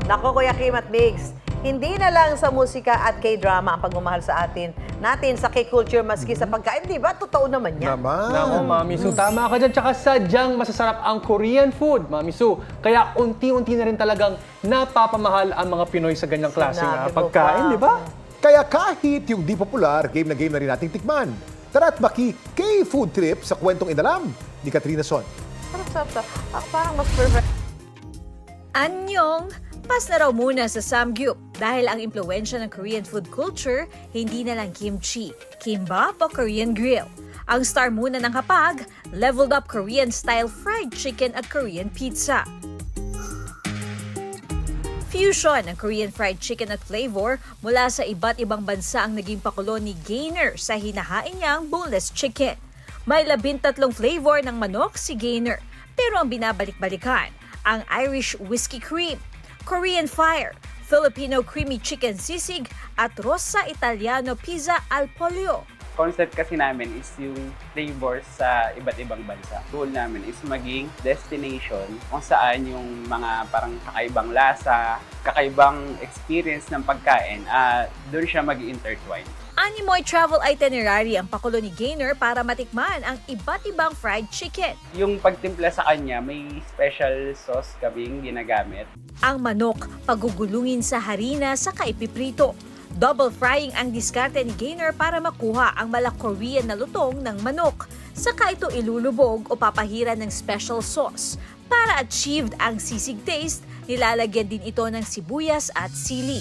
Nako, Kuya Kim at Migs, hindi na lang sa musika at K-drama ang pagmamahal sa natin sa K-culture, maski sa pagkain, di ba? Totoo naman yan. Nako, Mami Su, tama ka dyan. Tsaka sadyang masasarap ang Korean food, Mami Su. Kaya unti-unti na rin talagang napapamahal ang mga Pinoy sa ganyang klaseng pagkain, di ba? Kaya kahit yung di popular, game na rin nating tikman. Tara't maki K-food trip sa kwentong inalam ni Katrina Son. Sarap. Parang mas perfect. Anyong, pas na raw muna sa Samgyup dahil ang impluwensya ng Korean food culture hindi na lang kimchi, kimbap o Korean grill. Ang star muna ng hapag, leveled up Korean-style fried chicken at Korean pizza. Fusion ng Korean fried chicken at flavor mula sa iba't ibang bansa ang naging pakulo ni Gainer sa hinahain niyang boneless chicken. May 13 flavor ng manok si Gainer, pero ang binabalik-balikan, ang Irish whiskey cream, Korean fire, Filipino creamy chicken sisig at Rosa Italiano pizza al pollo. Concept kasi namin is yung flavors sa iba't ibang bansa. Goal namin is maging destination kung saan yung mga parang kakaibang lasa, kakaibang experience ng pagkain, doon siya mag-intertwine. Animoy travel itinerary ang pakulo ni Gainer para matikman ang iba't ibang fried chicken. Yung pagtimpla sa kanya, may special sauce kaming ginagamit. Ang manok, pagugulungin sa harina sa kaipiprito. Double frying ang diskarte ni Gainer para makuha ang Korean na lutong ng manok. Saka ito ilulubog o papahiran ng special sauce. Para achieved ang sisig taste, nilalagyan din ito ng sibuyas at sili.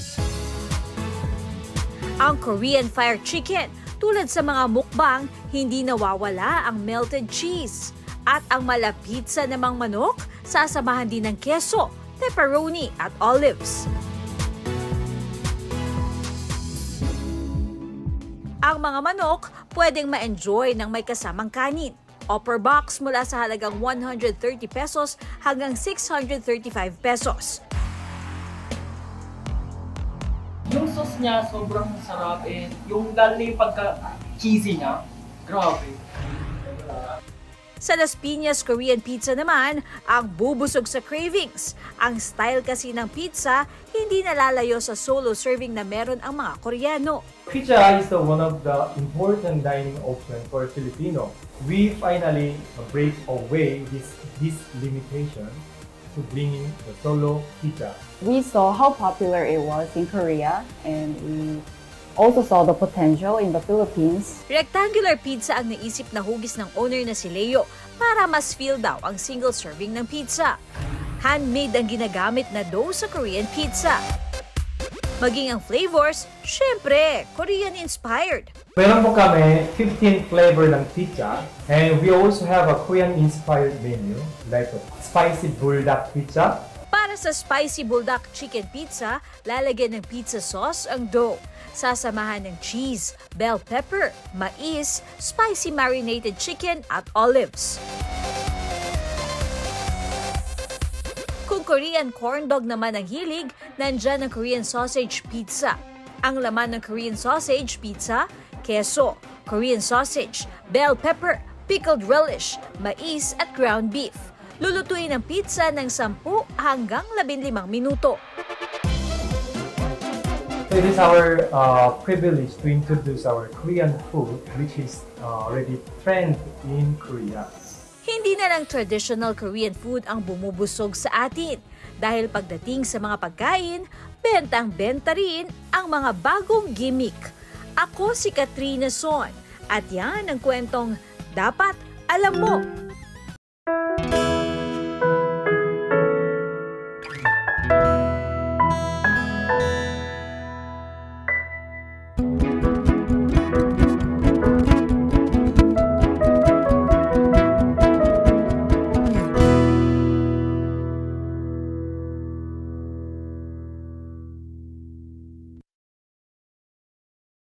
Ang Korean fire chicken, tulad sa mga mukbang, hindi nawawala ang melted cheese. At ang malapitsa namang manok, sasamahan din ng keso, pepperoni at olives. Ang mga manok pwedeng ma-enjoy ng may kasamang kanin. Upper box mula sa halagang 130 pesos hanggang 635 pesos. Yung sauce niya sobrang sarap yung lalo yung pagka-cheesy niya, grabe. Sa Las Piñas Korean pizza naman, ang bubusog sa cravings. Ang style kasi ng pizza, hindi nalalayo sa solo serving na meron ang mga Koreano. Pizza is one of the important dining option for Filipino. We finally break away this limitation to bring in the solo pizza. We saw how popular it was in Korea and we also saw the potential in the Philippines. Rectangular pizza ang naisip na hugis ng owner na si Leo para mas feel daw ang single serving ng pizza. Handmade ang ginagamit na dough sa Korean pizza. Maging ang flavors, syempre, Korean-inspired. Meron po kami 15 flavor ng pizza and we also have a Korean-inspired menu like a spicy bulldog pizza. Para sa spicy bulldog chicken pizza, lalagyan ng pizza sauce ang dough. Sasamahan ng cheese, bell pepper, mais, spicy marinated chicken at olives. Kung Korean corn dog naman ang hilig, nandyan ang Korean sausage pizza. Ang laman ng Korean sausage pizza, keso, Korean sausage, bell pepper, pickled relish, mais at ground beef. Lulutuin ang pizza ng 10 hanggang 15 minuto. It is our privilege to introduce our Korean food, which is already trend in Korea. Hindi na lang traditional Korean food ang bumubusog sa atin. Dahil pagdating sa mga pagkain, bentang-benta rin ang mga bagong gimmick. Ako si Katrina Son at yan ang kwentong dapat alam mo.